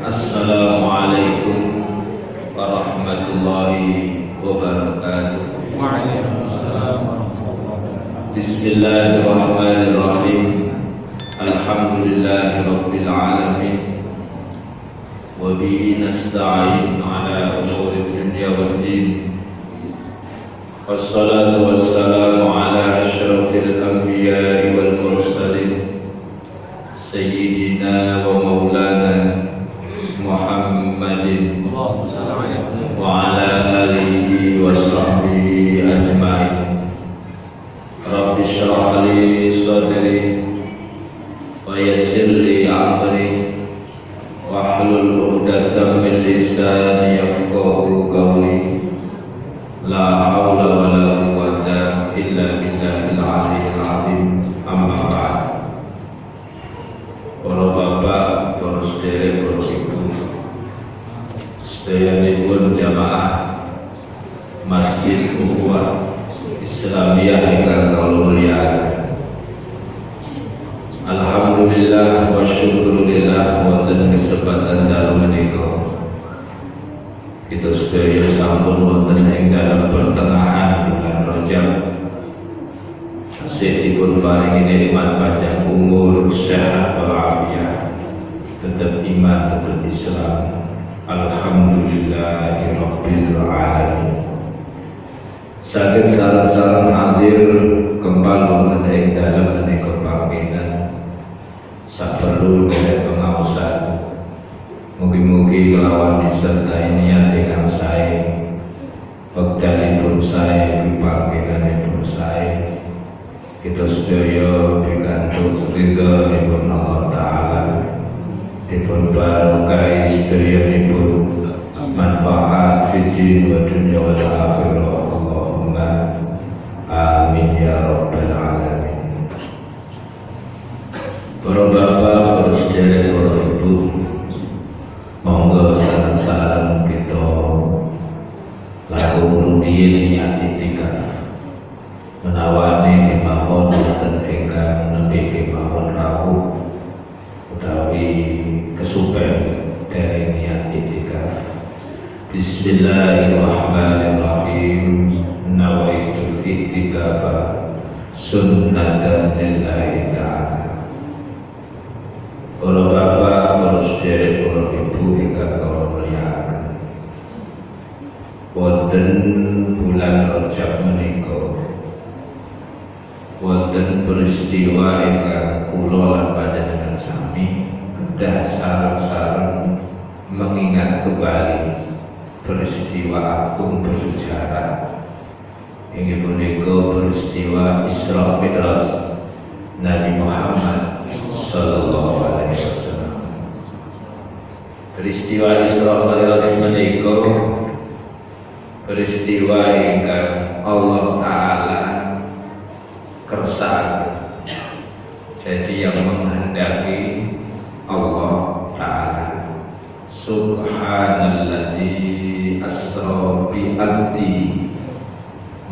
Assalamualaikum warahmatullahi wabarakatuh. Waalaikumsalam warahmatullahi wabarakatuh. Bismillahirrahmanirrahim. Alhamdulillahi rabbil alamin. Wa bihi nasta'in ala umuri dunya waddin. Wassalatu wassalamu ala asyrafil anbiya'i wal mursalin Sayyidina wa maulana Muhammadin wa ala alihi wa sahbihi ajma'in. Rabbi shrah li sadri wa yassir li amri wahlul 'uqdatam min lisani yafqahu qawli. La haula wa la quwwata illa billahil aliyyil azim. Amma ba'd. Para bapak, para saudara, para ibu, sedayanipun jamaah Masjid Ukhuwah Islamiyah ingkang kula mulyakaken. Alhamdulillah wa syukurillah wonten kesempatan dalu menika kita sedaya sampun wonten ing dalam pertengahan bulan Rajab. Tasih dipun paringi nikmat panjang umur, sehat walafiat, tetap iman, tetap Islam. Alhamdulillahirabbil alamin. Saged sareng-sareng hadir kembali wonten ing dalam menika panggenan saperlu kaliyan pengaosan. Mugi-mugi kelawan disertai niat dengan sae, wektalipun sae, panggenanipun sae, kita sedaya pikantuk ridhonipun Allah Ta'ala, dipun barokah sedayanipun manfaat fid wa dunya wal akhirah. Allahumma amin ya rabbal alamin. Para bapak, para saudara, para ibu, monggo saran-saran kita laku rutin niat itikaf menawani kemawon wonten ingkang nembe kemawon rawuh utawi kesupen dari niat itikaf. Bismillahirrahmanirrahim. Nawaitul itikafa sunnatan lillahi ta'ala. Para bapak, para saudara, para ibu ingkang kula mulyakaken, wonten bulan Rajab menika wonten peristiwa ingkang kula lan panjenengan sami kedah sareng-sareng mengingat kembali peristiwa agung bersejarah. Inggih punika peristiwa Isra Mi'raj Nabi Muhammad sallallahu alaihi wasallam. Peristiwa Isra Mi'raj menika peristiwa ingkang Allah Ta'ala kersakaken. Jadi yang menghendaki Allah Ta'ala. Subhanalladzi asra bi abdi,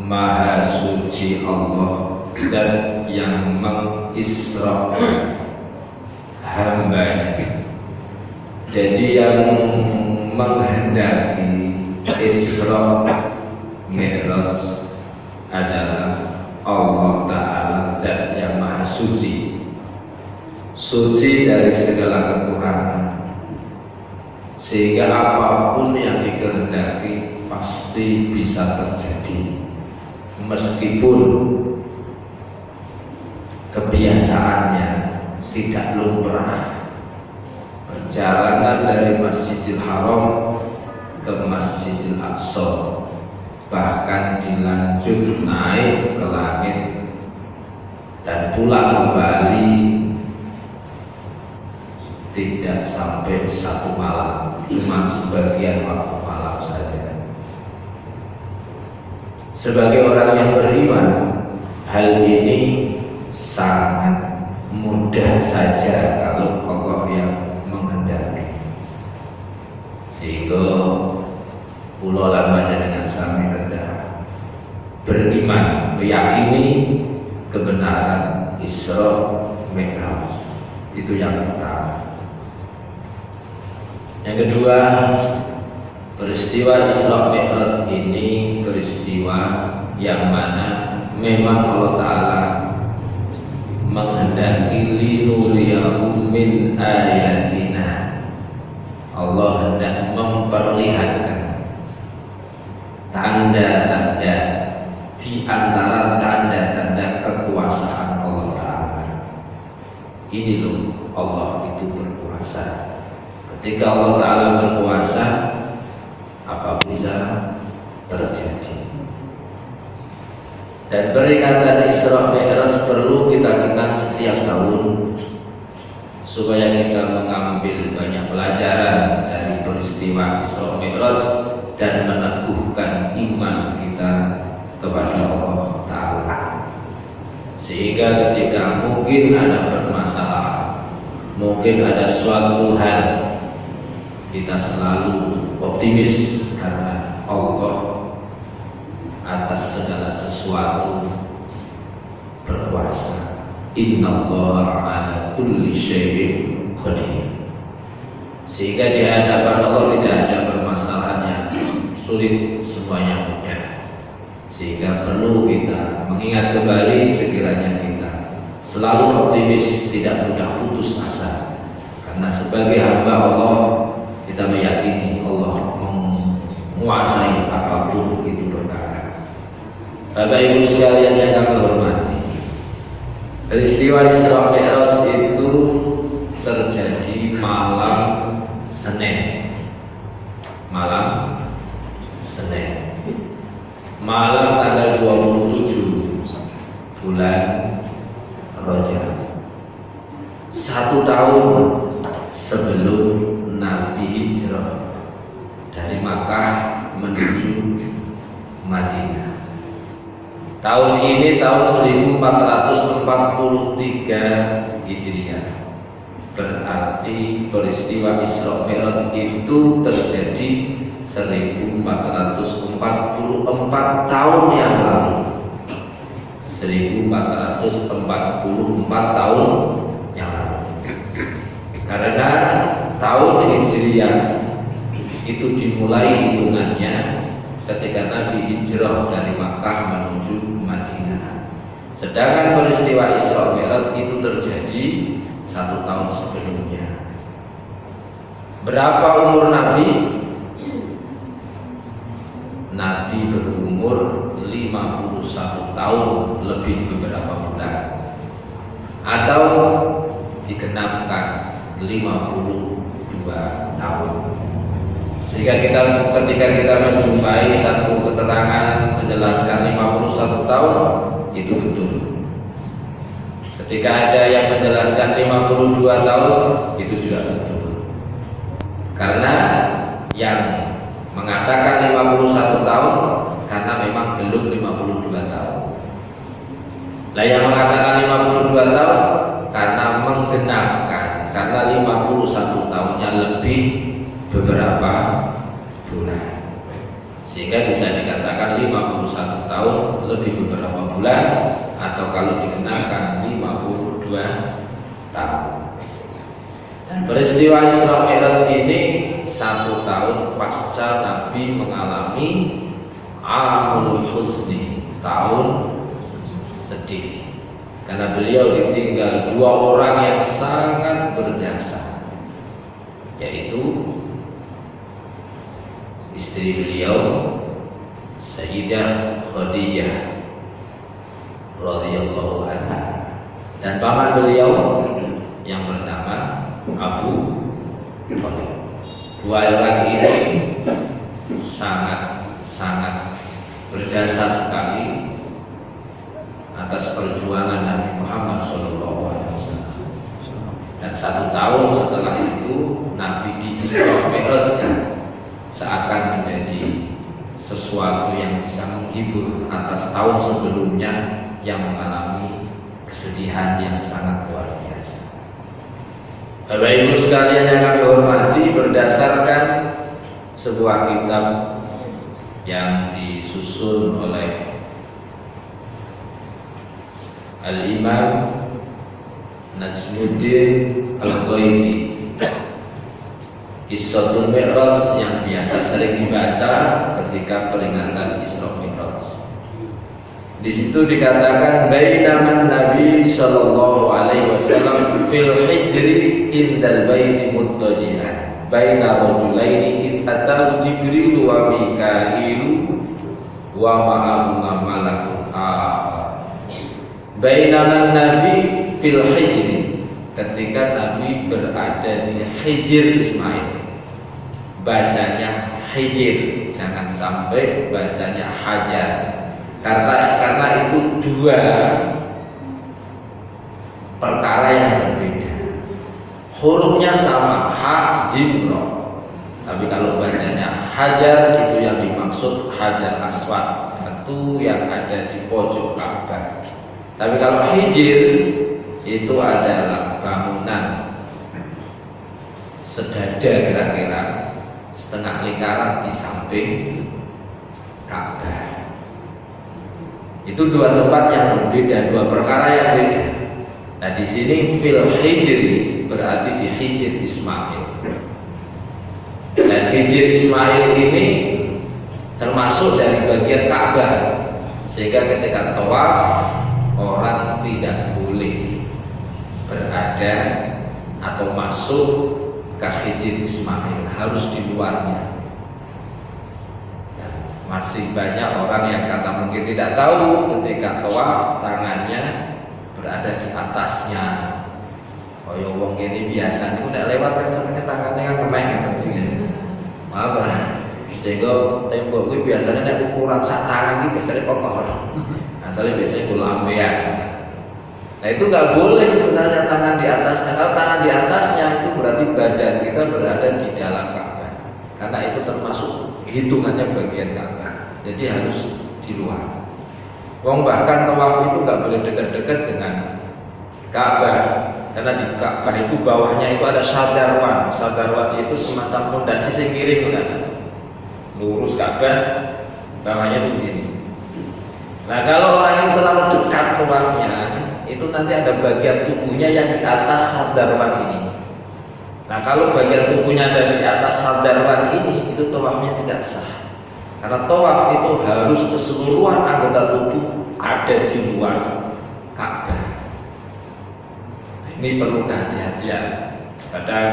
maha suci Allah dan yang mengisrakan hambanya. Jadi yang menghendaki Isra Mi'raj adalah Allah Ta'ala dan yang maha suci, suci dari segala kekurangan, sehingga apapun yang dikehendaki pasti bisa terjadi, meskipun kebiasaannya tidak lumrah. Perjalanan dari Masjidil Haram ke Masjidil Aqsa, bahkan dilanjut naik ke langit dan pulang kembali tidak sampai satu malam, cuma sebagian waktu malam saja. Sebagai orang yang beriman, hal ini sangat mudah saja kalau Allah yang menghendaki. Sehingga kula lan panjenengan sami kedah beriman, meyakini kebenaran Isra Mi'raj. Itu yang pertama. Yang kedua, peristiwa Isra Mi'raj ini peristiwa yang mana memang Allah Ta'ala menghendaki linuriyahu min ayatina. Allah hendak memperlihatkan tanda-tanda di antara tanda-tanda kekuasaan Allah Ta'ala. Ini loh, Allah itu berkuasa. Ketika Allah Ta'ala berkuasa, apa bisa terjadi. Dan peringatan Isra Mi'raj perlu kita kenang setiap tahun supaya kita mengambil banyak pelajaran dari peristiwa Isra Mi'raj dan meneguhkan iman kita kepada Allah Ta'ala, sehingga ketika mungkin ada permasalahan, mungkin ada suatu hal, kita selalu optimis karena Allah atas segala sesuatu berkuasa. Innallaha ala kulli syai'in qadir. Sehingga di hadapan Allah tidak ada permasalahan yang sulit, semuanya mudah. Sehingga perlu kita mengingat kembali sekiranya kita selalu optimis, tidak mudah putus asa. Karena sebagai hamba Allah, kita meyakini Allah menguasai apapun itu perkara. Bapak Ibu sekalian yang kami hormati, peristiwa Isra Mi'raj itu terjadi malam Senin. Malam Senin, malam tanggal 27 bulan Rajab, 1 tahun sebelum Nabi hijrah dari Makkah menuju Madinah. Tahun ini tahun 1443 Hijriah. Berarti peristiwa Isra Mi'raj itu terjadi 1444 tahun yang lalu. 1444 tahun yang lalu. Karena tahun Hijriah itu dimulai hitungannya ketika Nabi hijrah dari Makkah menuju Madinah. Sedangkan peristiwa Isra Mi'raj itu terjadi 1 tahun sebelumnya. Berapa umur Nabi? Nabi berumur 51 tahun lebih beberapa bulan, atau digenapkan 52 tahun. Sehingga ketika kita menjumpai satu keterangan menjelaskan 51 tahun, itu betul. Ketika ada yang menjelaskan 52 tahun, itu juga betul. Karena yang mengatakan 51 tahun karena memang belum 52 tahun. Lah yang mengatakan 52 tahun karena menggenapkan, karena 51 tahunnya lebih beberapa bulan, sehingga bisa dikatakan 51 tahun lebih beberapa bulan, atau kalau dikenakan 52 tahun. Dan peristiwa Isra Mi'raj ini 1 tahun pasca Nabi mengalami Amul Husni, tahun sedih, karena beliau ditinggal 2 orang yang sangat berjasa, yaitu istri beliau Sayyidah Khadijah radhiyallahu anha dan paman beliau yang bernama Abu Thalib. 2 orang ini sangat berjasa sekali atas perjuangan Nabi Muhammad SAW. Dan 1 tahun setelah itu Nabi di Isra Mi'rajkan, seakan menjadi sesuatu yang bisa menghibur atas tahun sebelumnya yang mengalami kesedihan yang sangat luar biasa. Bapak Ibu sekalian yang kami hormati, berdasarkan sebuah kitab yang disusun oleh Al-Imam Najmuddin Al-Ghaiti Qissatul Mi'raj yang biasa sering dibaca ketika peringatan Isra Mi'raj. Di situ dikatakan bainaman Nabi sallallahu alaihi wasallam fil hijri indal baiti muttaji'an baina rajulaini atahu Jibril wa Mikail wa ma'ahuma malakun akhar. Bainaman Nabi fil hijri, ketika Nabi berada di Hijr Ismail. Bacanya Hijr, jangan sampai bacanya Hajar. Karena itu dua perkara yang berbeda. Hurufnya sama, ha, jim, ro. Tapi kalau bacanya Hajar, itu yang dimaksud Hajar Aswad, batu yang ada di pojok Ka'bah. Tapi kalau Hijr itu adalah bangunan sedada kira-kira setengah lingkaran di samping Ka'bah. Itu dua tempat yang berbeda, dua perkara yang beda. Nah di sini fil hijri berarti di Hijr Ismail. Dan Hijr Ismail ini termasuk dari bagian Ka'bah, sehingga ketika tawaf orang tidak boleh berada atau masuk ke Hijr Ismail, harus di luarnya. Masih banyak orang yang karena mungkin tidak tahu ketika tawaf tangannya berada di atasnya. Oh ya wong ini biasanya udah lewat kan sampai ke tangannya kan memang maaf lah. Sehingga tembok gue biasanya ada ukuran sak tangan ini biasanya kotor. Asalnya biasanya kulambean. Nah itu nggak boleh sebenarnya tangan di atasnya. Kalau tangan di atasnya itu berarti badan kita berada di dalam Ka'bah. Karena itu termasuk hitungannya bagian Ka'bah. Jadi harus di luar. Wong bahkan tawaf itu nggak boleh dekat-dekat dengan Ka'bah, karena di Ka'bah itu bawahnya itu ada sadarwan. Sadarwan itu semacam pondasi yang miring kan, lurus Ka'bah, bawahnya itu begini. Nah kalau orang yang terlalu dekat tawafnya, itu nanti ada bagian tubuhnya yang di atas sadarwan ini. Nah kalau bagian tubuhnya ada di atas sadarwan ini, itu tawafnya tidak sah. Karena tawaf itu harus keseluruhan anggota tubuh ada di luar Ka'bah. Ini perlu kehati-hatian. Kadang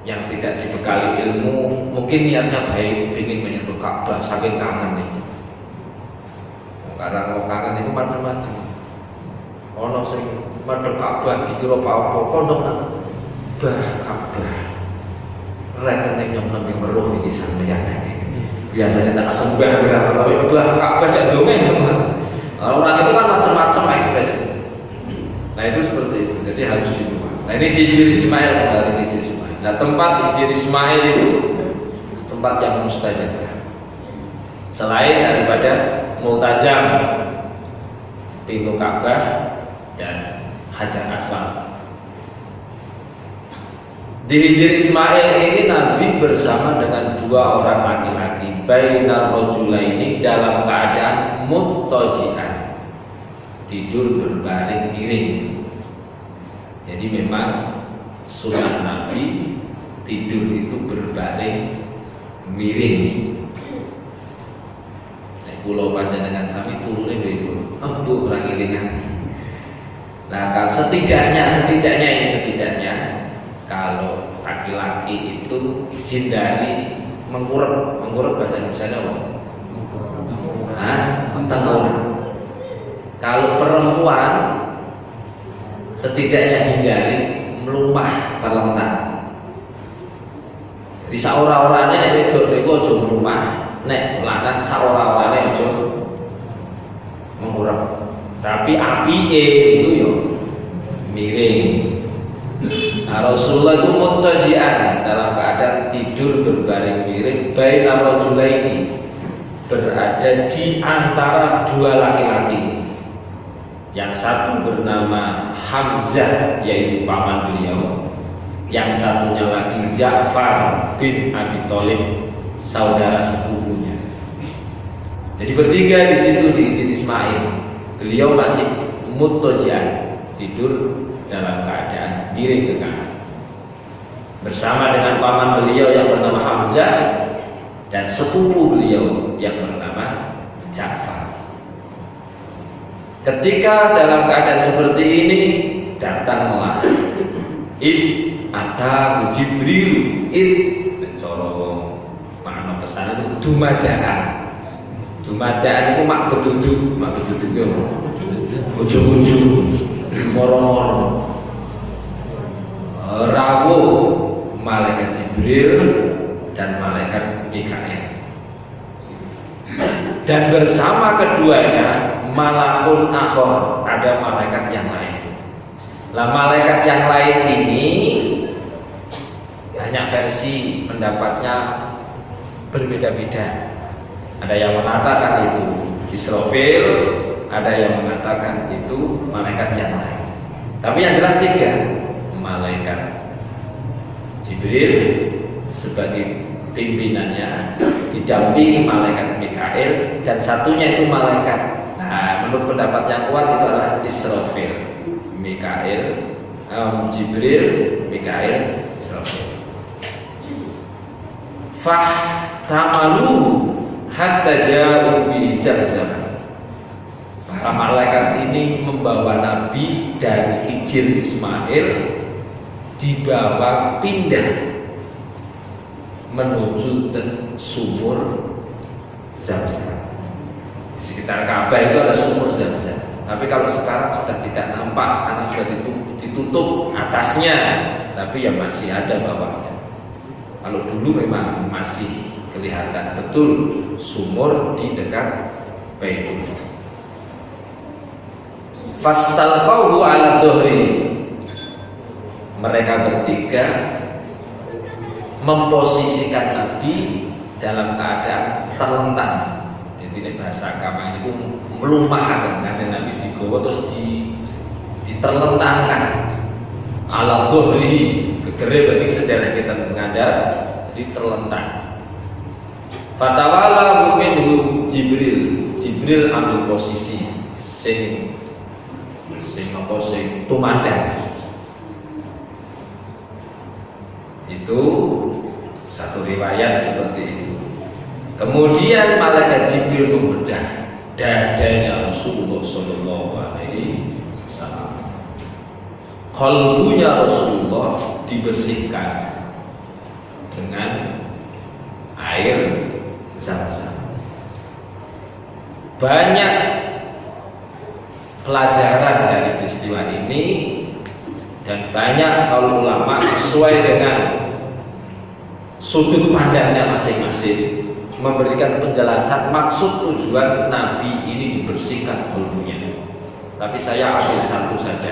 yang tidak dibekali ilmu mungkin niatnya baik, ingin menyentuh Ka'bah, saking kangen nih. Karena mau kangen itu macam-macam. Ono sing madhep Ka'bah dikira apa-apa, kondok nang bah Ka'bah. Rekening yang lebih meruh iki sampeyan. Biasanya tak sembah berapa tapi bah Ka'bah jak dongeng banget. Orang itu kan macam-macam ekspresi. Nah itu seperti itu. Jadi harus di luar. Nah ini Hijr Ismail, dari Hijr Ismail. Nah tempat Hijr Ismail itu tempat yang mustajab. Selain daripada Multazam, pintu Ka'bah dan Hajar Aswad. Di Hijr Ismail ini Nabi bersama dengan dua orang laki-laki bainar rajulaini dalam keadaan muttaji'an, tidur berbaring miring. Jadi memang sunnah Nabi tidur itu berbaring miring. Pulau panjenengan sami turunnya begitu. Aduh orang ini. Nah kalau setidaknya kalau laki-laki itu hindari mengkurep bahasa Indonesia apa? Tengkurap. Kalau perempuan setidaknya hindari melumah terlentang. Di saora-orane nek wedok niku aja melumah, nek lanang saora-orane aja mengkurep. Tapi apike itu yo miring. Nah, Rasulullah itu muttaji'an, dalam keadaan tidur berbaring miring bainar rajulaini, berada di antara dua laki-laki. Yang satu bernama Hamzah, yaitu paman beliau. Yang satunya lagi Ja'far bin Abi Thalib, saudara sepupunya. Jadi bertiga di situ di Hijr Ismail. Beliau masih muttaji'an, tidur dalam keadaan miring ke kanan. bersama dengan paman beliau yang bernama Hamzah dan sepupu beliau yang bernama Ja'far. Ketika dalam keadaan seperti ini, datanglah atahu Jibril coro makna pesan itu dumadaan itu mak beduduk ya ujung-ujung moro-moro rawuh malaikat Jibril dan malaikat Mikail, dan bersama keduanya malakun akhor, ada malaikat yang lain. Nah, malaikat yang lain ini banyak versi pendapatnya berbeda-beda. Ada yang mengatakan itu Israfil, ada yang mengatakan itu malaikat yang lain. Tapi yang jelas 3, malaikat Jibril sebagai pimpinannya didampingi malaikat Mikail, dan satunya itu malaikat. Nah, menurut pendapat yang kuat itu adalah Israfil, Mikail, Jibril, Mikail, Israfil. Fahtamalu hatta ja'u bi Zamzam. Para malaikat ini membawa Nabi dari Hijr Ismail, dibawa pindah menuju sumur Zamzam. Di sekitar Ka'bah itu ada sumur Zamzam. Tapi kalau sekarang sudah tidak nampak karena sudah ditutup atasnya, tapi ya masih ada bawahnya. Kalau dulu memang masih kelihatan betul sumur di dekat Baitullah. Fastalqahu ala dhuhri. Mereka bertiga memposisikan Nabi dalam keadaan terlentang. Jadi bahasa agama ini melumahkan, ada Nabi digawa terus diterlentangkan. Ala dhuhri, gegere berarti sejarah kita menghadap, jadi terlentang. Fatawala minhu Jibril ambil posisi sing tumandang. Itu satu riwayat seperti itu. Kemudian malaikat Jibril membedah dadanya Rasulullah Shallallahu Alaihi Wasallam. Kalbunya Rasulullah dibersihkan dengan air Zamzam. Banyak pelajaran dari peristiwa ini, dan banyak kaum ulama sesuai dengan sudut pandangnya masing-masing memberikan penjelasan maksud tujuan Nabi ini dibersihkan kalbunya. Tapi saya ambil satu saja.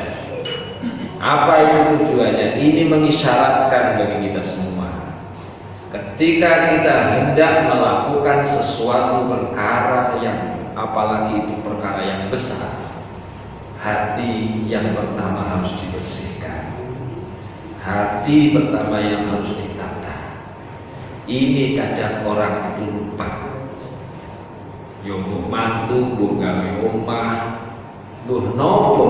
Apa itu tujuannya? Ini mengisyaratkan bagi kita semua, ketika kita hendak melakukan sesuatu perkara yang, apalagi itu perkara yang besar, hati yang pertama harus dibersihkan. Hati pertama yang harus ditata. Ini kadang orang itu lupa. Yo mantu, gawe omah, nopo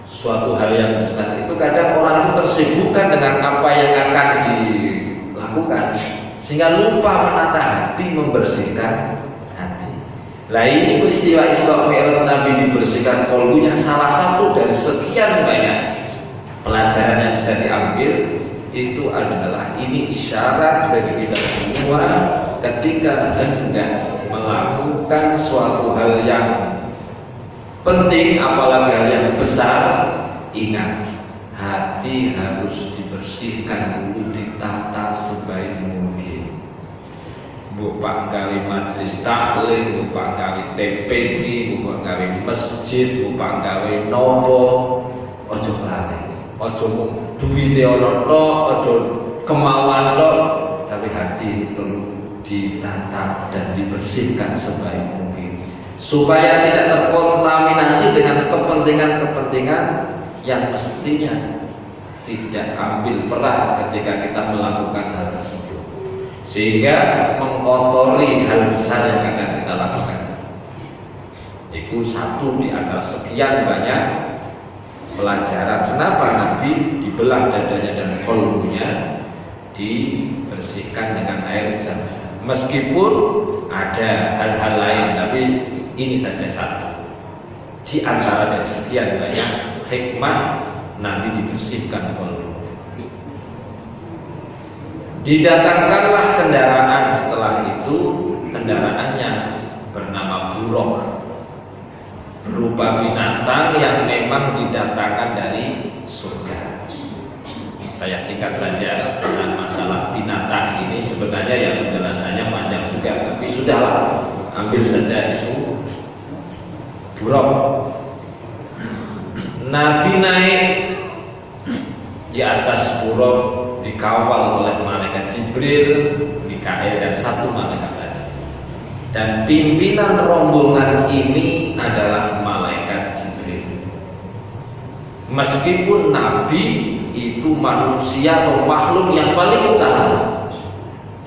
suatu hal yang besar itu kadang orang itu tersibukkan dengan apa yang akan dilakukan, sehingga lupa menata hati, membersihkan hati. Lah ini peristiwa Isra Mi'raj Nabi dibersihkan kalbunya, salah satu dari sekian banyak pelajaran yang bisa diambil. Itu adalah ini isyarat bagi kita semua ketika hendak melakukan suatu hal yang penting, apalagi hal yang besar. Ingat, hati harus dibersihkan dulu, ditata sebaik mungkin. Bupak gawe majelis taklim, bupak gawe TPG, bupak gawe masjid, bupak gawe nopo, ojo kelane, ojo mung duwite ana tok, ojo kemauan tok, tapi hati perlu ditata dan dibersihkan sebaik mungkin, supaya tidak terkontaminasi dengan kepentingan-kepentingan yang mestinya tidak ambil peran ketika kita melakukan hal tersebut, sehingga mengkotori hal besar yang akan kita lakukan. Itu satu di antara sekian banyak pelajaran kenapa Nabi dibelah dadanya dan qalbunya dibersihkan dengan air Zam-Zam. Meskipun ada hal-hal lain, tapi ini saja satu di antara dari sekian banyak hikmah Nabi dibersihkan qalbunya. Didatangkanlah kendaraan setelah itu, kendaraannya bernama buruk, berupa binatang yang memang didatangkan dari surga. Saya singkat saja tentang masalah binatang ini. Sebenarnya ya penjelasannya panjang juga, tapi sudahlah, ambil saja itu buruk. Nabi naik di atas buruk dikawal oleh malaikat Jibril, Mikail dan satu malaikat lagi. Dan pimpinan rombongan ini adalah malaikat Jibril. Meskipun Nabi itu manusia atau makhluk yang paling utama,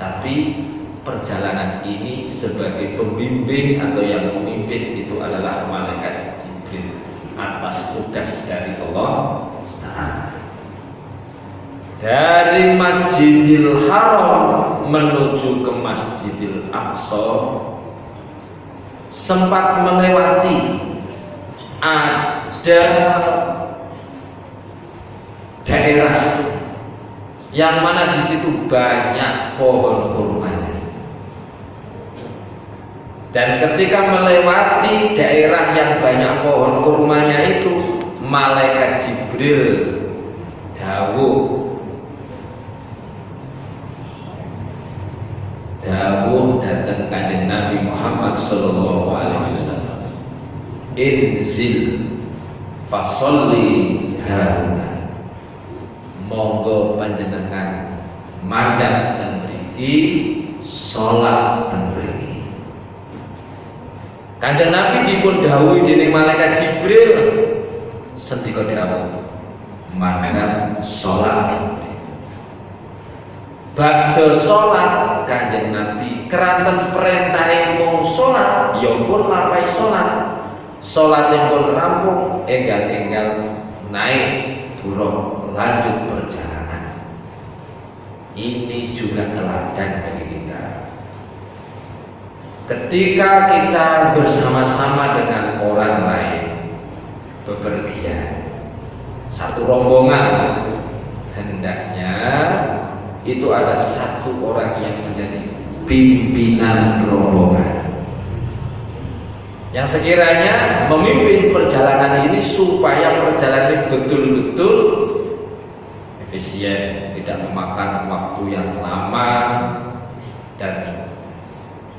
tapi perjalanan ini sebagai pembimbing atau yang memimpin itu adalah malaikat Jibril atas tugas dari Allah Ta'ala. Dari Masjidil Haram menuju ke Masjidil Aqsa sempat melewati ada daerah yang mana di situ banyak pohon kurmanya. Dan ketika melewati daerah yang banyak pohon kurmanya itu, malaikat Jibril dawuh datang kanjeng Nabi Muhammad sallallahu alaihi wasallam, inzil fasolli hauna, monggo panjenengan mandang ten mriki salat ten mriki. Kanjeng Nabi dipun dawuhi dening malaikat Jibril, sendika dawuh mandang salat. Badhe salat kanjeng Nabi keranten perintahe mung salat, ya pun lampahi salat. Salate pun rampung, enggal-enggal naik buruk lanjut perjalanan. Ini juga teladan bagi kita. Ketika kita bersama-sama dengan orang lain bepergian, satu rombongan, hendaknya itu ada satu orang yang menjadi pimpinan rombongan, yang sekiranya memimpin perjalanan ini supaya perjalanan ini betul-betul efisien, tidak memakan waktu yang lama, dan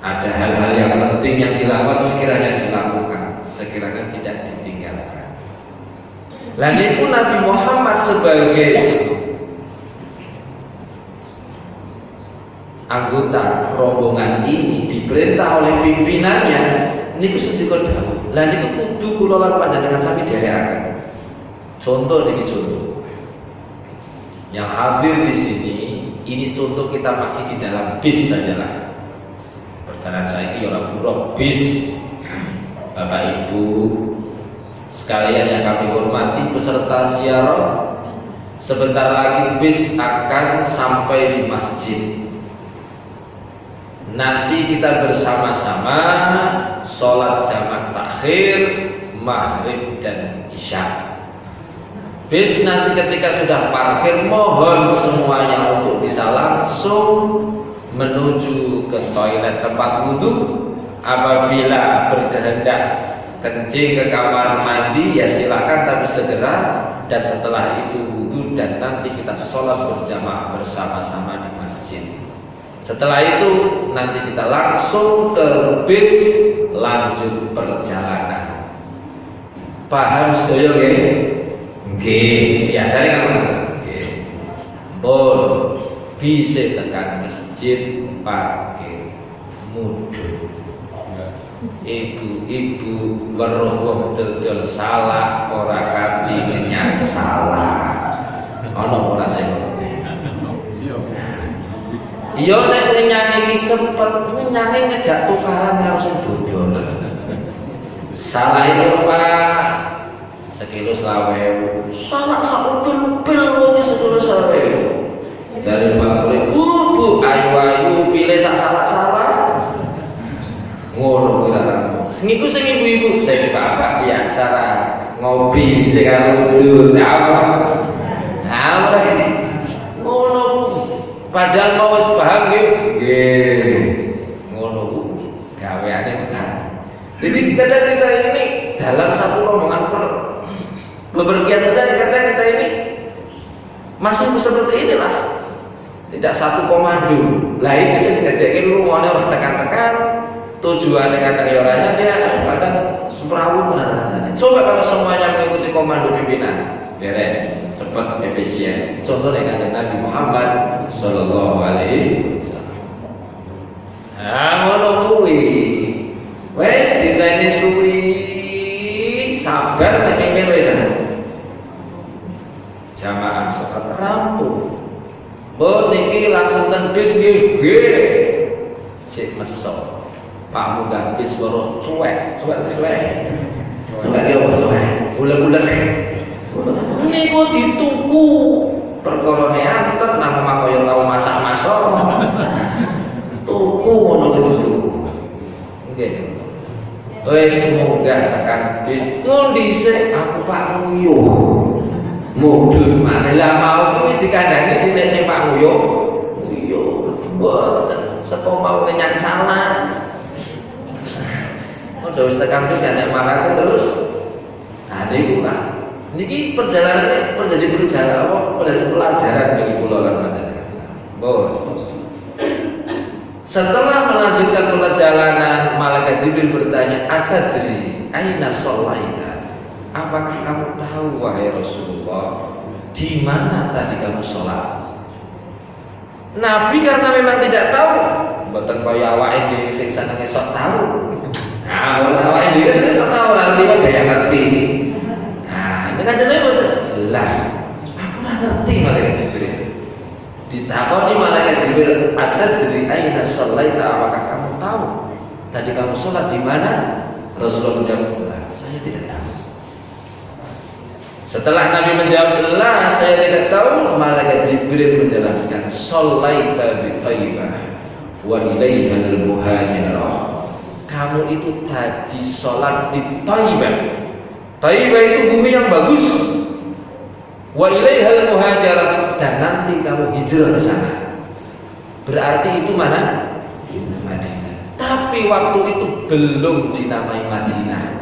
ada hal-hal yang penting yang dilakukan sekiranya dilakukan, sekiranya tidak ditinggalkan. Lalu itu Nabi Muhammad sebagai anggota rombongan ini diperintah oleh pimpinannya niku sedika dawuh. Lah niku kudu kula lan panjenengan sami dherekaken. Contoh niki contoh. Yang hadir di sini ini contoh kita masih di dalam bis sajalah. Perjalanan saiki ya ora buruk bis. Bapak Ibu sekalian yang kami hormati peserta ziarah, sebentar lagi bis akan sampai di masjid. Nanti kita bersama-sama sholat jamaah takhir, maghrib dan isya. Bis nanti ketika sudah parkir, mohon semuanya untuk bisa langsung menuju ke toilet tempat wudhu. Apabila berkehendak kencing ke kamar mandi, ya silakan, tapi segera. Dan setelah itu wudhu, dan nanti kita sholat berjamaah bersama-sama di masjid. Setelah itu nanti kita langsung ke bis lanjut perjalanan. Paham sedaya nggih? Nggih, biasane kan ngoten. Nggih. Pun bisa tekan masjid parkir mudhun. Ibu-ibu weruh wong dodol salah ora kanthi menyang salah. Ana ora saya. Iya nek ngenyang iki cepet, ngenyange ngejak tukaran karo sing bodho. Salah itu Pak, sekilo 20.000. Salah sak upil-upil wong sekilo 20.000. Jare bakule, "Bu, ayu pilih sak salah-salah." Ngono kira sing iku sing ibu-ibu, saya bapak biasa ngopi sing karo udun. Apa ini? Ngono Bu. Padahal mau wis paham nggih. Ngono Bu. Gaweane tekan. Jadi kadang kita ini dalam satu rombongan bepergian aja kata kita ini masih seperti inilah. Tidak satu komando. Lah iki sing dadekake luwone harus tekan-tekan. Tujuannya kadang orangnya dia kadang semrawut rasanya. Coba kalau semuanya mengikuti komando pimpinan, beres, cepat, efisien. Contohnya kanjeng Nabi Muhammad Sallallahu Alaihi Wasallam. Ngono kuwi. Wes diteni suwi, sabar saking wis jamaah salat rampung. Bon niki langsung ten bis nggih. Sik mesok. Pak Munggah bis baru cuek. Cuek ya apa cuek? Bulan-bulan ini kok dituku perkara antep nang kaya tau masak-masak. Tuku ngono tuku. Nggih. Wis munggah tekan bis. Ngundi sik aku Pak Nguyo. Mudhun manela mau ki wis dikandani sing Pak Nguyo. Nguyo. Mboten sapa mau ngenyang salah. Terus tekan bis gak marah terus. Nah niku lah. Niki perjalanannya menjadi pelajaran bagi kula lan panjenengan. Setelah melanjutkan perjalanan, malaikat Jibril bertanya, "Atadri aina sholaita?" Apakah kamu tahu wahai Rasulullah di mana tadi kamu sholat? Nabi karena memang tidak tahu, mboten kaya awake dhewe sing senenge sok tahu. Nah, awake dhewe sing sok tahu lan liwat gaya ngerti. Nah, ini kan jenenge mboten. Lah, aku ora ngerti malaikat Jibril. Ditakoni malaikat Jibril, "Atadri aina sholaita?" Apakah kamu tahu tadi kamu sholat di mana? Rasulullah menjawab, "La, saya tidak tahu." Setelah Nabi menjawab, "La, saya tidak tahu," malaikat Jibril menjelaskan, "Sholaita bi Thaibah wa ilaihal muhajirah." Kamu itu tadi sholat di Thaibah. Thaibah itu bumi yang bagus. Wa ilaihal muhajirah, dan nanti kamu hijrah ke sana. Berarti itu mana? Madinah. Tapi waktu itu belum dinamai Madinah.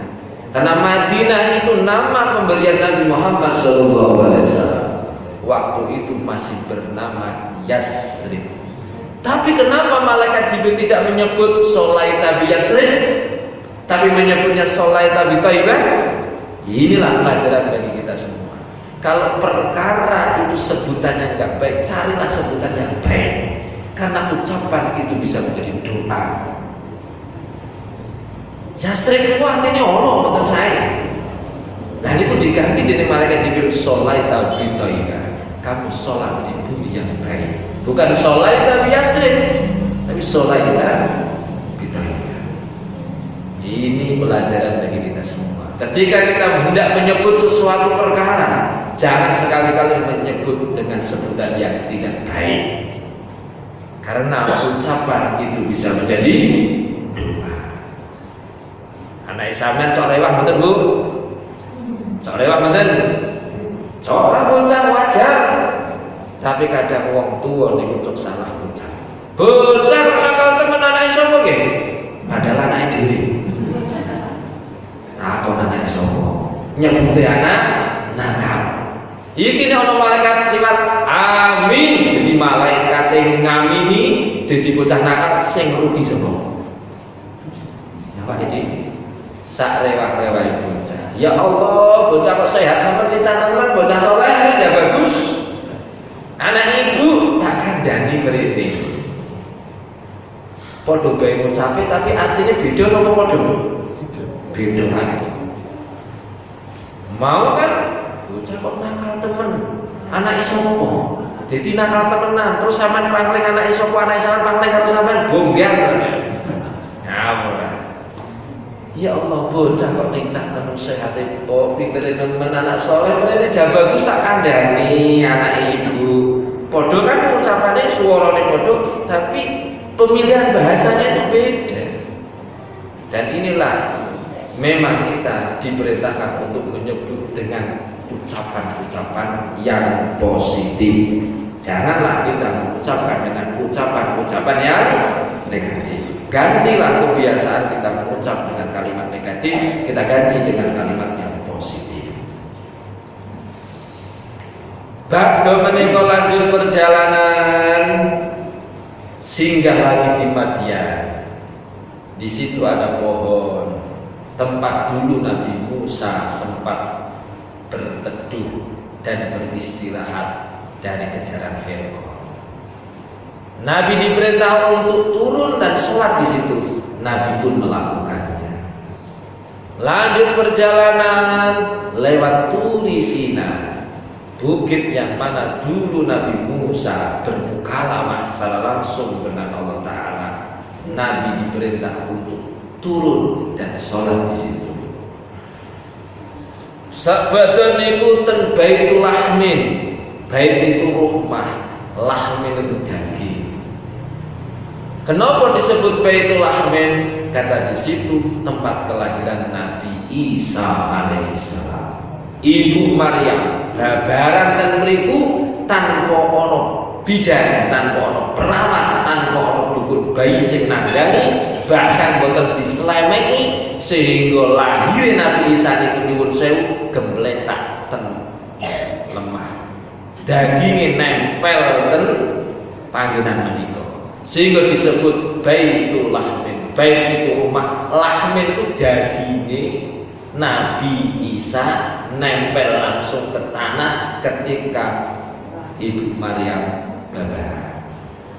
Karena Madinah itu nama pemberian Nabi Muhammad SAW. Waktu itu masih bernama Yasrib. Tapi kenapa malaikat Jibril tidak menyebut Sholaita bi Yasrib, tapi menyebutnya Sholaita bi Thaibah? Inilah pelajaran bagi kita semua. Kalau perkara itu sebutan yang enggak baik, carilah sebutan yang baik. Karena ucapan itu bisa menjadi doa. Yasrib itu artinya ono mboten saya. Dan itu diganti dengan malaikat Jibril, Sholaita bi Thaibah. Kamu sholat di bumi yang baik. Bukan Sholaita bi Yasrib, tapi Sholaita bi Thaibah. Ini pelajaran bagi kita semua. Ketika kita hendak menyebut sesuatu perkara, jangan sekali-kali menyebut dengan sebutan yang tidak baik. Karena ucapan itu bisa menjadi doa. Anak sampean cok rewah mboten, Bu? Cok rewah mboten? Cok ora boncang wajar. Tapi kadang wong tua niku cok salah boncang. Bocah nakal temen anake sapa nggih? Padahal anake dhewe. Takon anake sapa? Nyebuti anak nakal. Iki nek ana malaikat liwat amin, jadi malaikat yang ngamini dadi bocah nakal sing rugi sapa? Ya Pak iki sak rewah-rewah bocah. Ya Allah, bocah kok sehat nemen teman bocah saleh ya bagus. Anak ibu tak kandhani mrene. Padha bae ngucape tapi artinya beda apa padha? Beda arti. Mau kan bocah kok nakal temen. Anak sapa? Jadi nakal temenan terus sampean pangling anak sapa? Anak sampean pangling karo sampean bonggar. Ngawur. Ya Allah, bocah kok lincah tenan sehat kok pintere nemen anak soleh mrene jabaku sak kandhani anak ibu. Padha kan ucapane suarane padha tapi pemilihan bahasanya itu beda. Dan inilah memang kita diperintahkan untuk menyebut dengan ucapan-ucapan yang positif. Janganlah kita mengucapkan dengan ucapan-ucapan yang negatif. Gantilah kebiasaan kita mengucap dengan kalimat negatif, kita ganti dengan kalimat yang positif. Ba'da menika lanjut perjalanan, singgah lagi di Madian. Di situ ada pohon, tempat dulu Nabi Musa sempat berteduh dan beristirahat dari kejaran Firaun. Nabi diperintah untuk turun dan sholat di situ. Nabi pun melakukannya. Lanjut perjalanan lewat Turi Sina, bukit yang mana dulu Nabi Musa bermukalamah secara langsung dengan Allah Ta'ala. Nabi diperintah untuk turun dan sholat di situ. Sabadan iku ten Baitul Lahmin. Bait itu rumah, lahmin itu daging. Kenapa disebut Baitul Lahmin? Kata di situ tempat kelahiran Nabi Isa alaihissalam. Ibu Maryam babaran ten mriku tanpa ono bidan, tanpa ono perawat, tanpa ono dukun bayi sing nandhangi, bahkan boten dislemeki sehingga lahir Nabi Isa niku nyuwun sewu gembletak ten lemah. Dagingnya nempel ten panggonan menika. Sehingga disebut Baitul Lahmin. Bait itu rumah, lahmin itu dagingnya Nabi Isa nempel langsung ke tanah ketika Ibu Maryam babaran.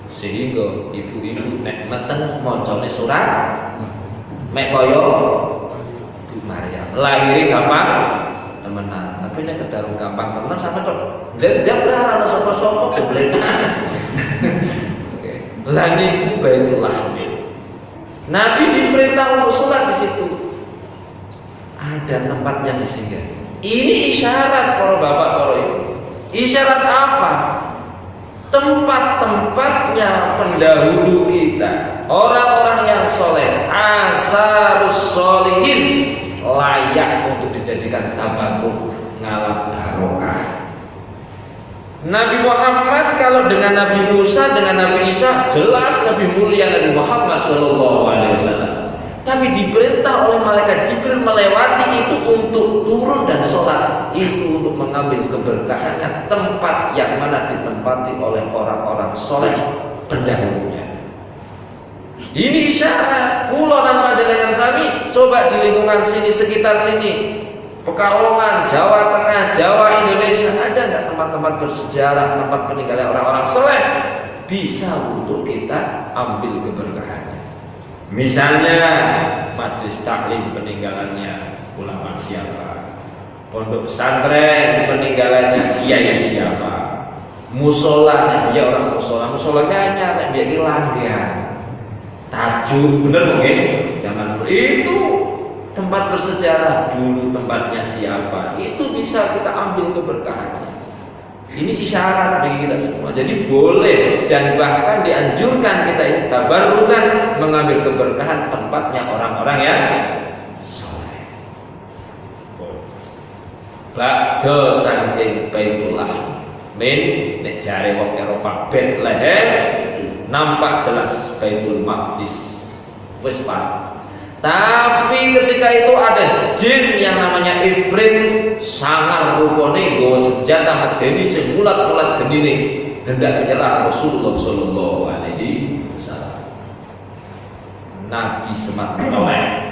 Sehingga ibu-ibu nek meten macane surat mek kaya Bu Maryam. Lahire gampang temenan, tapi nek kedarung gampang temenan sampe kok ndendap ora ana sapa-sapa gebletan. Lah niku Baitul Lahmin. Nabi diperintah untuk sholat di situ. Ada tempat yang disinggahi. Ini isyarat para bapak, para ibu. Isyarat apa? Tempat-tempatnya pendahulu kita, orang-orang yang soleh, asarus solihin, layak untuk dijadikan tabarruk, ngalam barokah. Nabi Muhammad kalau dengan Nabi Musa, dengan Nabi Isa, jelas Nabi mulia Nabi Muhammad SAW. Tapi diperintah oleh malaikat Jibril melewati itu untuk turun dan sholat, itu untuk mengambil keberkahannya tempat yang mana ditempati oleh orang-orang soleh pendahulunya. Ini isyarat. Kulo lan panjenengan sami coba di lingkungan sini, sekitar sini, Pekalongan, Jawa Tengah, Jawa, Indonesia, ada nggak tempat-tempat bersejarah, tempat peninggalan orang-orang soleh bisa untuk kita ambil keberkahannya? Misalnya majelis taklim peninggalannya ulama siapa, pondok pesantren peninggalannya kiai siapa, musola dia orang musola hanya dia langgar, tajuk bener mungkin zaman dulu itu. Tempat bersejarah dulu tempatnya siapa, itu bisa kita ambil keberkahannya. Ini isyarat bagi kita semua. Jadi boleh dan bahkan dianjurkan kita ini tabarrukan mengambil keberkahan tempatnya orang-orang yang saleh. Ba'da saking Baitul Lahmin, nek jare wong Eropa Bethlehem, nampak jelas Baitul Maqdis wis Pak. Tapi ketika itu ada jin yang namanya Ifrit, sangar rupane nggawa senjata medeni sing mulat-mulat genine hendak menyerang Rasulullah sallallahu alaihi wasallam. Nabi sempat menolak.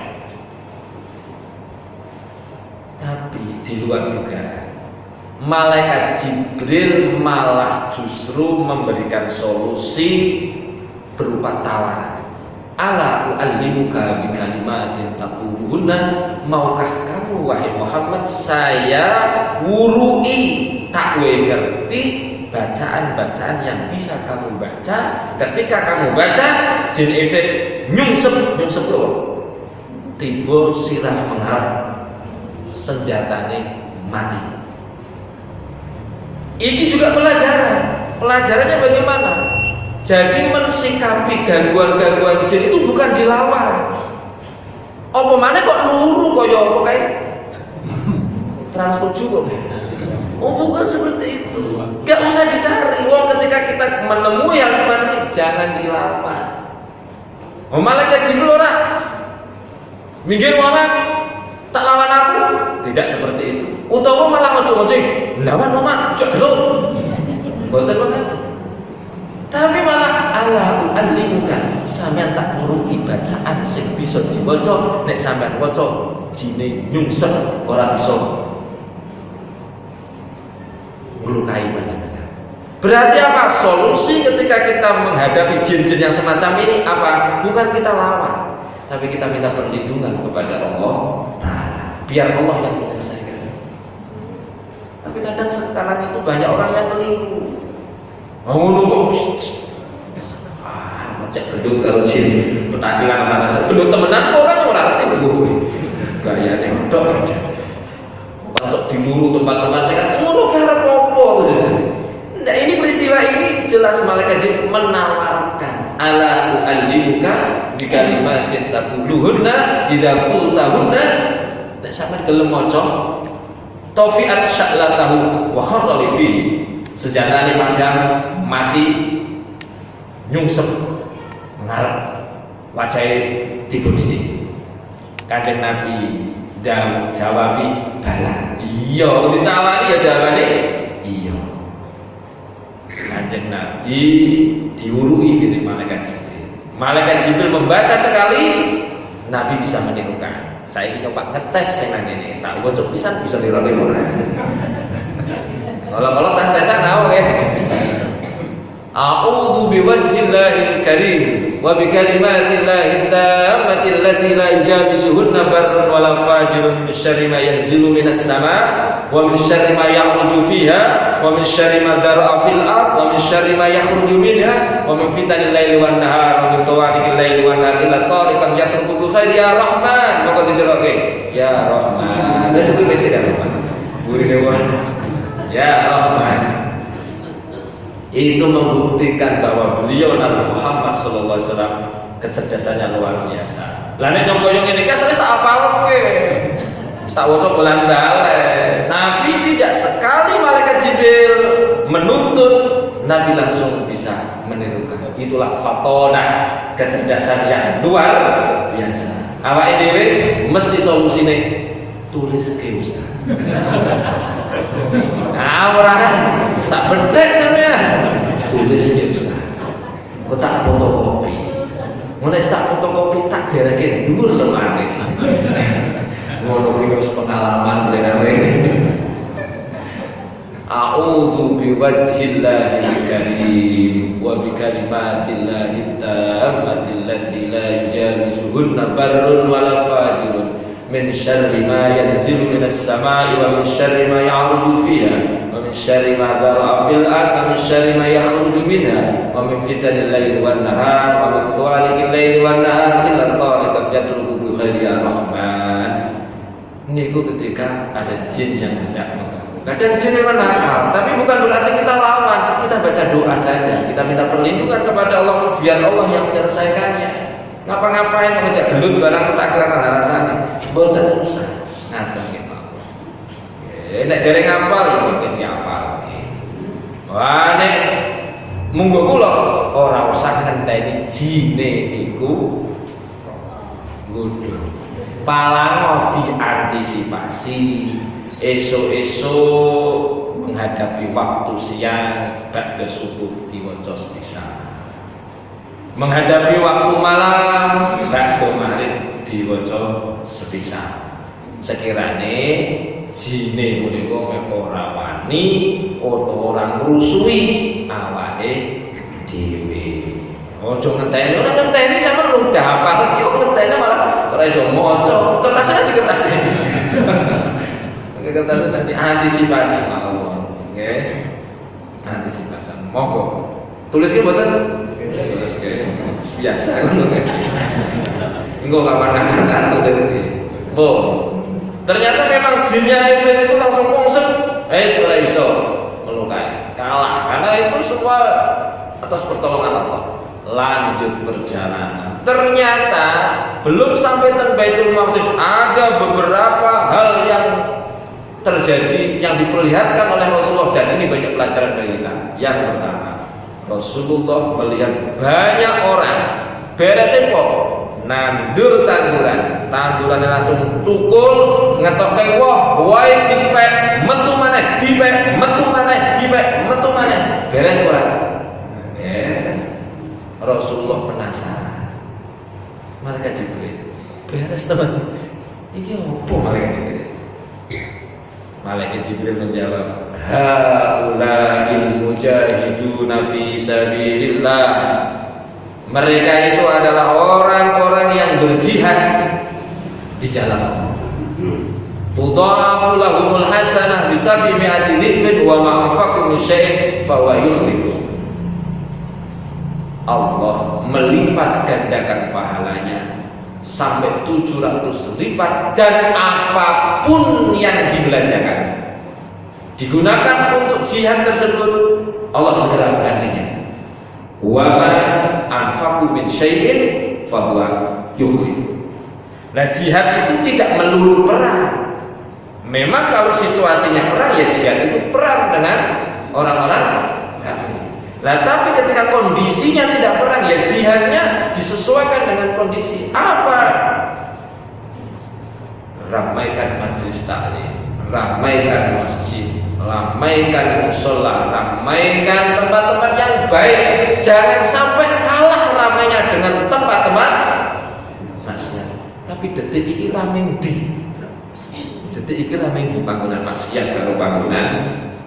Tapi di luar dugaan, malaikat Jibril malah justru memberikan solusi berupa tawaran. Ala u'allimuka bi kalimatin taquluhunna, maukah kamu wahai Muhammad saya wurui takwe ngerti bacaan-bacaan yang bisa kamu baca. Ketika kamu baca jin ifrit nyungsep itu tiba sirah mengharap senjatane mati. Ini juga pelajaran. Pelajarannya bagaimana? Jadi mensikapi gangguan-gangguan jin itu bukan dilawan. Apa mana kok nuru kaya apa kayak transport juga? Oh bukan seperti itu. Gak usah dicari. Wong ketika kita menemui hal semacam ini jangan dilawan. Oh malaikat Jibril ora minggir Muhammad tak lawan aku. Tidak seperti itu. Utawa malah ngojo-ngojo lawan Muhammad cok lho. Mboten begitu. Tapi malah ala alimukan sampean tak nuruki bacaan sing bisa diwaca nek sampean waca jine nyungsep ora bisa melukai panjenengan. Berarti apa? Solusi ketika kita menghadapi jin-jin yang semacam ini apa? Bukan kita lawan, tapi kita minta perlindungan kepada Allah Ta'ala. Biar Allah yang menyelesaikan. Tapi kadang sekarang itu banyak orang yang keliru. Ngono kok macet gedung karo jin petakilan ana rasa gedung temenan orang ora ngerti kuwi gayane ndok ada untuk dimuru tempat-tempat sing ngono karep apa to. Nah ini peristiwa ini jelas malaikat jin menawarkan ala u'allimuka bi kalimatin taquluhunna idza qultahunna nek sampeyan gelem maca tafiat sya'latahu wa kharra fi senjatane padam mati nyungsep ngarep wajahe dipundisi. Kanjeng Nabi jawabi bala. Iya, ditawari ya jawabane iya. Kanjeng Nabi diurui dening malaikat Jibril. Malaikat Jibril membaca sekali Nabi bisa menirukan. Saya ini nyoba ngetes sing nang ngene, tak waca pisan bisa niru-niru. Kalau tes-tesan tahu ya. A'udzu biwajhillahil karim wa bi kalimatillahit tammati allati la yujawizuhunna barrun wala fajirun min syarri ma yanzilu minas sama' wa min syarri ma ya'ruju fiha wa min syarri ma dara'a fil ard wa min syarri ma yakhruju minha wa min fitanil laili wan nahar wa min tawariqil laili wan nahar illa tariqan yatruku bi khair ya rahman. Maka diteroke ya rahman. Wis itu wis ya rahman. Burine wae. Ya Rahman. Itu membuktikan bahwa beliau Nabi Muhammad sallallahu alaihi wasallam kecerdasannya luar biasa. Lah nek nyongko-nyongko ini kan tak apalke. Wis tak waca bolan-balen. Nabi tidak sekali malaikat Jibril menuntut, Nabi langsung bisa menirukan. Itulah fatonah kecerdasan yang luar biasa. Awake dhewe mesti solusine tulis ke Ustaz. Nah, orang tak bedek sampean. Tulis ya Ustaz. Kok tak fotokopi. Mun tak fotokopi tak dereke dhuwur lemare. Ngono kuwi wis pengalaman rene. A'udzu biwajhillahil karim wa bi kalimatillahit tammati allati la yujawizuhunna barrun wala fajirun min syarri ma yanzilu minas sama'i wa min syarri ma ya'ruju fiha wa min syarri ma dara'a fil ard wa min syarri ma yakhruju minha wa min fitanil laili wan nahar wa min tawariqil laili wan nahar illa tariqan yatruku bi khairi ya rahman. Niku ketika ada jin yang hendak mengganggu. Kadang jin memang nakal, tapi bukan berarti kita lawan. Kita baca doa saja, kita minta perlindungan kepada Allah biar Allah yang menyelesaikannya. Ngapa-ngapain ngejak gelut barang tak kelihatan rasanya. Mboten usah. Ngaten nggih mawon. Nek dereng apal ya mungkin diapal. Wah nek munggo kula ora usah ngenteni jine niku nggodho. Palang diantisipasi. Esok-esok menghadapi waktu siang ba'da subuh diwaca sepisan. Menghadapi waktu malam ba'da maghrib diwaca sepisan. Sekirane jine punika mek ora wani utawa ora ngrusui awake dhewe. Ojo ngenteni, ora ngenteni sampeyan lu dapal iki ngenteni malah ora iso maca. Kertasane di kertas. Kertasane nanti antisipasi mawon. Nggih. Antisipasi. Monggo. Tuliske mboten? Tuliske. Biasa ngono. Engko kapan-kapan tulis di. Oh. Ternyata memang jinnya Ifrit itu langsung konsep ora iso melukai. Kalah karena itu semua atas pertolongan Allah. Lanjut perjalanan. Ternyata belum sampai ke Baitul Maqdis ada beberapa hal yang terjadi yang diperlihatkan oleh Rasulullah, dan ini banyak pelajaran bagi kita. Yang pertama, Rasulullah melihat banyak orang beres kok nandur tandurannya langsung tukul ngetokke wae dipek metu maneh dipek metu maneh dipek metu maneh beres ora? Beres. Rasulullah penasaran. Malaikat Jibril, beres teman. Iki opo Malaikat Jibril? Malaikat Jibril menjawab, haula'il mujahiduna fi sabilillah. Mereka itu adalah orang-orang yang berjihad di jalan Allah. Tudha'afu lahumul hasanah bi 700 dhifin wa ma anfaqu min syai'in fa huwa yukhlifu. Allah melipat gandakan pahalanya sampai 700 lipat, dan apapun yang dibelanjakan digunakan untuk jihad tersebut Allah segera menggantinya. Wa ma anfaqu min syai'in fa huwa yukhlifu. Nah, jihad itu tidak melulu perang. Memang kalau situasinya perang, ya jihad itu perang dengan orang-orang kafir. Nah, tapi ketika kondisinya tidak perang, ya jihadnya disesuaikan dengan kondisi. Apa? Ramaikan majelis taklim, ramaikan masjid, ramaikan musola, ramaikan tempat-tempat yang baik. Jangan sampai kalah ramainya dengan tempat-tempat maksiat. Tapi detik ini ramai di, detik ini ramai di bangunan maksiat baru bangunan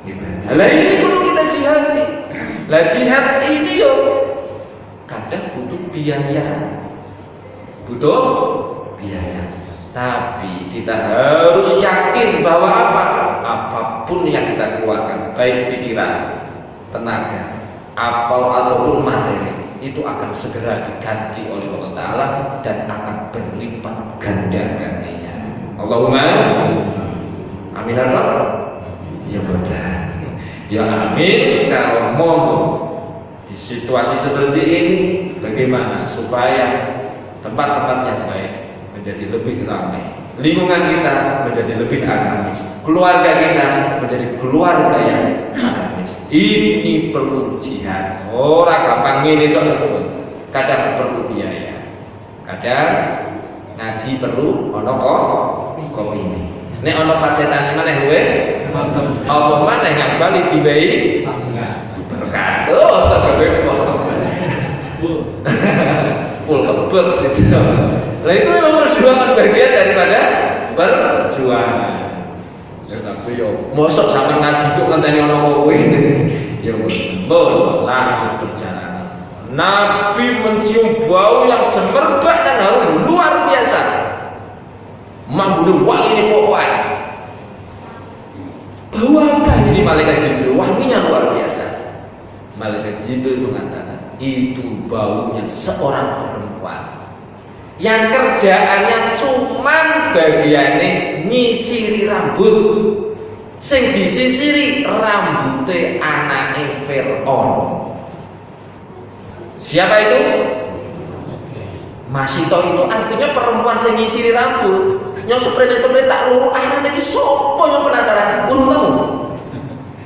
ibadah. Lah ini perlu kita jihadi. Lah jihad ini yo kadang butuh biaya. Butuh biaya. Tapi kita harus yakin bahwa apapun yang kita keluarkan, baik pikiran, tenaga, ataupun materi, itu akan segera diganti oleh Allah Ta'ala dan akan berlipat ganda gantinya. Allahumma amin. Ya mudah. Ya amin. Kalau mau di situasi seperti ini, bagaimana supaya tempat-tempat yang baik menjadi lebih ramai, lingkungan kita menjadi lebih agamis, keluarga kita menjadi keluarga yang agamis. Ini perlu jihad. Orang gampang ini dong. Kadang perlu biaya, kadang ngaji perlu ono kopi ini. Nek ono pacetan mana gue? Apa mana yang bali dibayi? Berkah. Oh, sebabnya full kebel situ. Nah itu memang perjuangan, bagian daripada perjuangan. Ya tapi yo mosok sampe ngaji kok ngenteni ana kowe. Ya boleh lanjut perjalanan. Nabi mencium bau yang semerbak dan harum luar biasa. Mambune wangi ini pokoknya. Bau apa ini Malaikat Jibril? Wanginya luar biasa. Malaikat Jibril mengatakan, itu baunya seorang perempuan yang kerjaannya cuman bagiannya nyisiri rambut, sing disisiri rambutnya anake Fir'aun. Siapa itu? Masito itu artinya perempuan sing nyisiri rambut. Yang seprene tak luru arane iki sapa yang penasaran? Urung temu.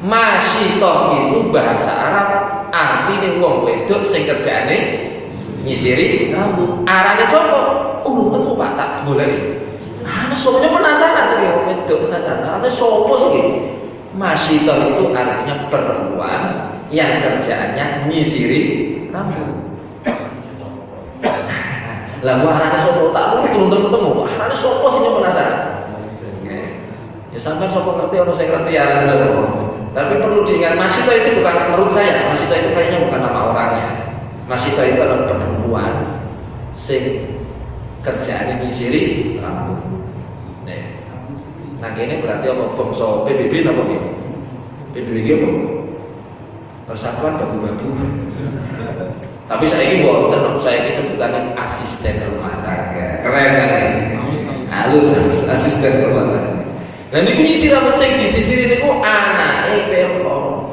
Masito itu bahasa Arab artinya wong wedok sing kerjaane nyisiri rambut. Arane sapa? Urung temu Pak, tak golek. Ana soalnya penasaran iki wong wedok penasaran. Arane sapa sih iki? Masito itu artinya perempuan yang kerjaannya nyisiri rambut. Lah arane sapa tak urung temu. Arane sapa sih yang penasaran? Ya sampean sapa ngerti ono sing ngerti ya sapa. Tapi perlu diingat, Masito itu bukan, menurut saya Masito itu kayaknya bukan nama orangnya. Masito itu adalah perempuan sing kerjaannya nyisiri rambut. Nah ini berarti apa? Bangsa PBB apa nih? PBB apa? Persatuan babu-babu. Tapi saiki mboten, saiki sebutannya asisten rumah tangga. Keren kan ini? Halus asisten rumah tangga. Lah niku nyisir sing disisiri niku anake Fir'aun.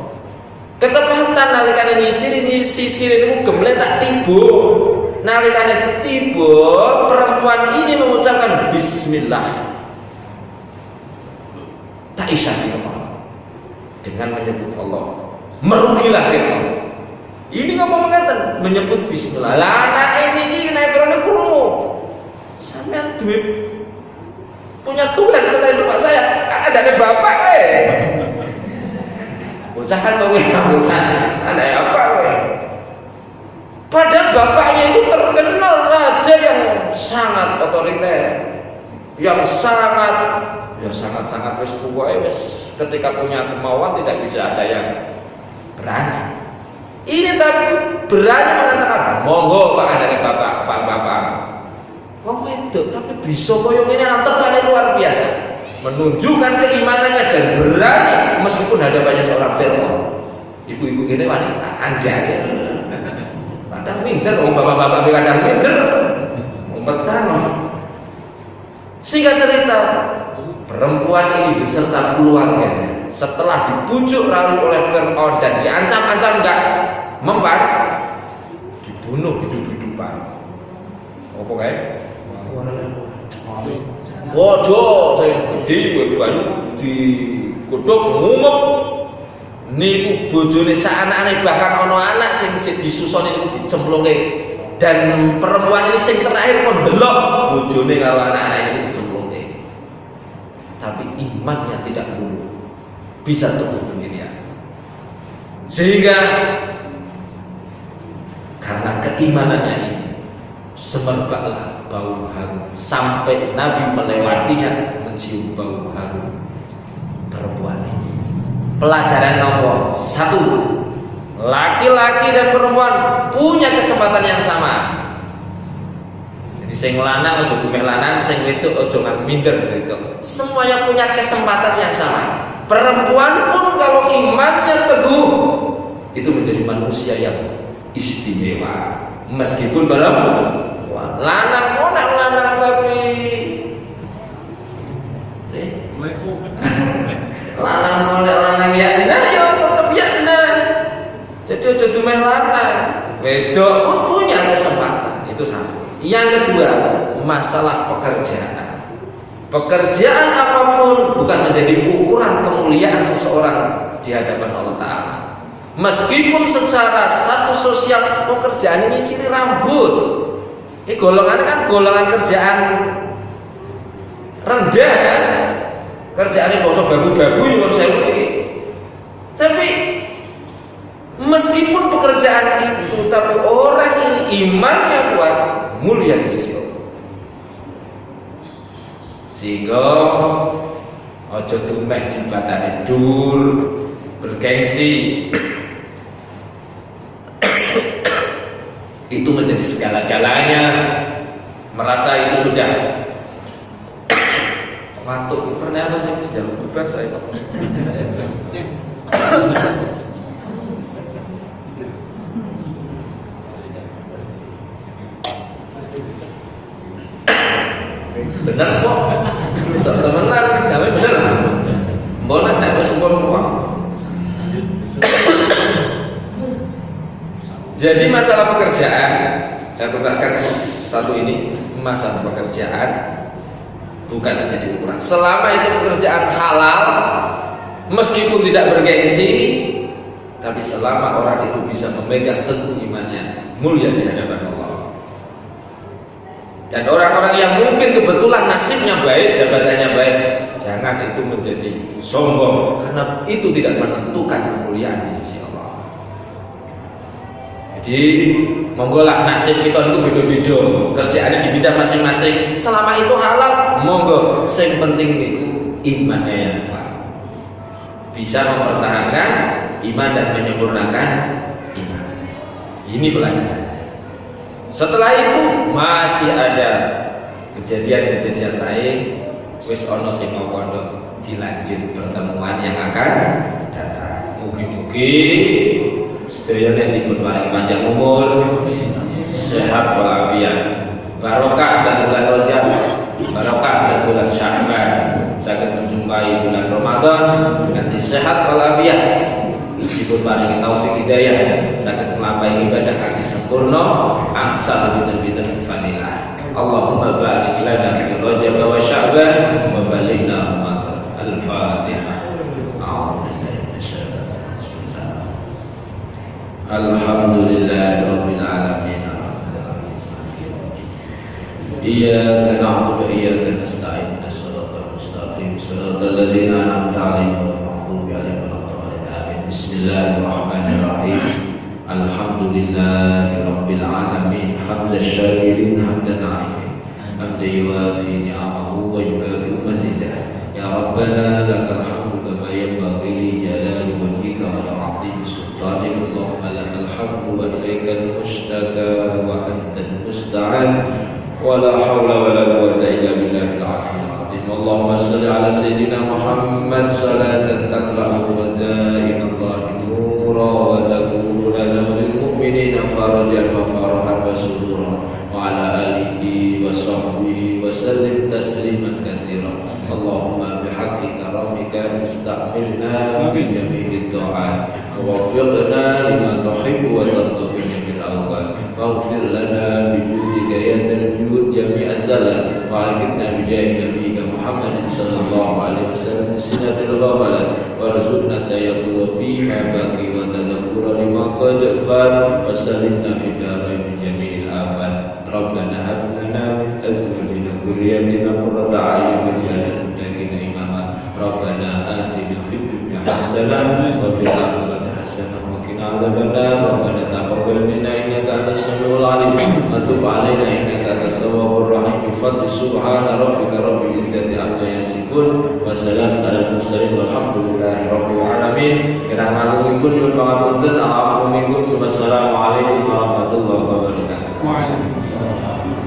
Ketepatan nalikane nyisir niku gemletak tiba. Nalikane tiba, perempuan ini mengucapkan bismillah. Ta'isha Fir'aun dengan menyebut Allah. Merugilah Fir'aun. Ini ngomong mengatakan menyebut bismillah. Lah anak ini naik Fir'aun krungu. Sampeyan duwe punya Tuhan selain bapak saya. Ada bapak Ucahan kowe ada apa kowe? Padahal bapaknya itu terkenal raja yang sangat otoriter, yang sangat wis pokoknya wis ketika punya kemauan tidak bisa ada yang berani. Ini tapi berani mengatakan monggo Pak ada bapak. Wong wedok tapi bisa koyo ngene antepane luar biasa. Menunjukkan keimanannya dan berani meskipun hadapannya seorang Fir'aun. Ibu-ibu gini wanita andai. Kadang minder, bapak-bapak kadang minder. Umpetan. Singkat cerita, perempuan ini beserta keluarganya setelah dibujuk rayu oleh Fir'aun dan diancam-ancam enggak mempan, dibunuh hidup-hidupan. Apa kayak? Bojo saya gede banyu digodhog ngumep niku bojone saanane bahkan ana anak sing disusoni niku dicemplungke dan perempuan ini sing terakhir kon delok bojone karo anak-anak ini dicemplungke tapi imannya tidak luluh bisa teguh pendirian sehingga karena keimanannya ini semerbaklah bau harum sampai Nabi melewatinya mencium bau harum perempuan ini. Pelajaran nomor 1, laki-laki dan perempuan punya kesempatan yang sama. Jadi sing lanang aja dumeh lanang, sing wedok aja minder gitu. Semuanya punya kesempatan yang sama. Perempuan pun kalau imannya teguh itu menjadi manusia yang istimewa. Meskipun perempuan lanang tapi lanang ya nah ya tetap ya nah jadi aja dumeh lanang wedok pun punya kesempatan itu satu. Yang kedua masalah pekerjaan apapun bukan menjadi ukuran kemuliaan seseorang di hadapan Allah Ta'ala meskipun secara status sosial pekerjaan ini sini rambut. Ini golongan kan golongan kerjaan rendah kan? Kerjaan ini bosok babu-babu nyuwun sewu ini. Tapi meskipun pekerjaan itu tapi orang ini imannya kuat mulia di sisi Allah. Sehingga ojo dumeh jembatane dur bergengsi. Itu menjadi segala-galanya merasa itu sudah matuk pernah apa saya bisa jalan bubar saya bener kok temenan jawab bener boleh tak bisa kok. Jadi masalah pekerjaan, saya tuntaskan satu ini, masalah pekerjaan bukan menjadi ukuran. Selama itu pekerjaan halal, meskipun tidak bergengsi, tapi selama orang itu bisa memegang teguh imannya, mulia di hadapan Allah. Dan orang-orang yang mungkin kebetulan nasibnya baik, jabatannya baik, jangan itu menjadi sombong, karena itu tidak menentukan kemuliaan di sisi Allah. Jadi monggolah nasib kita itu beda-beda, kerjaannya di bidang masing-masing. Selama itu halal, monggo. Yang penting itu imannya yang kuat, bisa mempertahankan iman dan menyempurnakan iman. Ini pelajaran. Setelah itu masih ada kejadian-kejadian lain. Wis ono sing dilanjut pertemuan yang akan datang. Mugi-mugi sedayane dipun paringi panjang umur, sehat walafiat, barokah dan bulan Rajab, barokah dan bulan Sya'ban, saged menjumpai bulan Ramadan kanthi sehat walafiat, dipun paringi taufik hidayah, saged nglampahi ibadah kanthi sempurna, angsal pinten-pinten fadilah. Allahumma barik lana fi Rajab wa Sya'ban wa balighna Ramadan. Al-Fatihah. Alhamdulillahirabbil alamin. Iyyaka na'budu wa iyyaka nasta'in. Shiratal mustaqim, shiratal ladzina an'amta 'alaihim ghairil maghdubi 'alaihim waladdallin. Amin. Bismillahirrahmanirrahim. Alhamdulillahirabbil alamin. Hamdan syakirin hamdan 'alimin. Hamdan yuwafi ni'amahu wa yukafi mazidah. Ya Rabbana lakal hamdu kama yanbaghi li jalali wajhika wa li 'azimi sultanik. Allahumma lakal hamdu wa ilaikal mushtaka wa antal musta'an. ولا حول ولا قوة إلا بالله العلي العظيم. اللهم صل على سيدنا محمد صلاة تملأ خزائن الله نورا وتكون لنا للمؤمنين فرجا وفرحا وسرورا وعلى آله وصحبه وسلم تسليما كثيرا. اللهم بحق كرمك استعملنا بجميع الدعاء ووفقنا لما تحب وترضى بجميع الأوقات واغفر لنا بجودك يا ذا الجود جميع الزلل وأكرمنا بجاه نبيك محمد صلى الله عليه وسلم سنة الغفلة وارزقنا التيقظ فيما بقي وتذكر لما قد فات وسلمنا في الدارين من جميع الآفات. ربنا هب لنا من أزواجنا وذرياتنا قرة أعين واجعلنا للمتقين إماما. ربنا آتنا في الدنيا حسنة وفي الآخرة حسنة وقنا عذاب النار. ربنا تقبل منا إنك أنت السميع العليم وتب علينا إنك أنت التواب الرحيم. بفضل سبحان ربك رب العزة عما يصفون وسلام على المرسلين والحمد لله رب العالمين. Kirang langkungipun nyuwun pangapunten, afu minkum. Wassalamualaikum warahmatullahi wabarakatuh. Waalaikumsalam.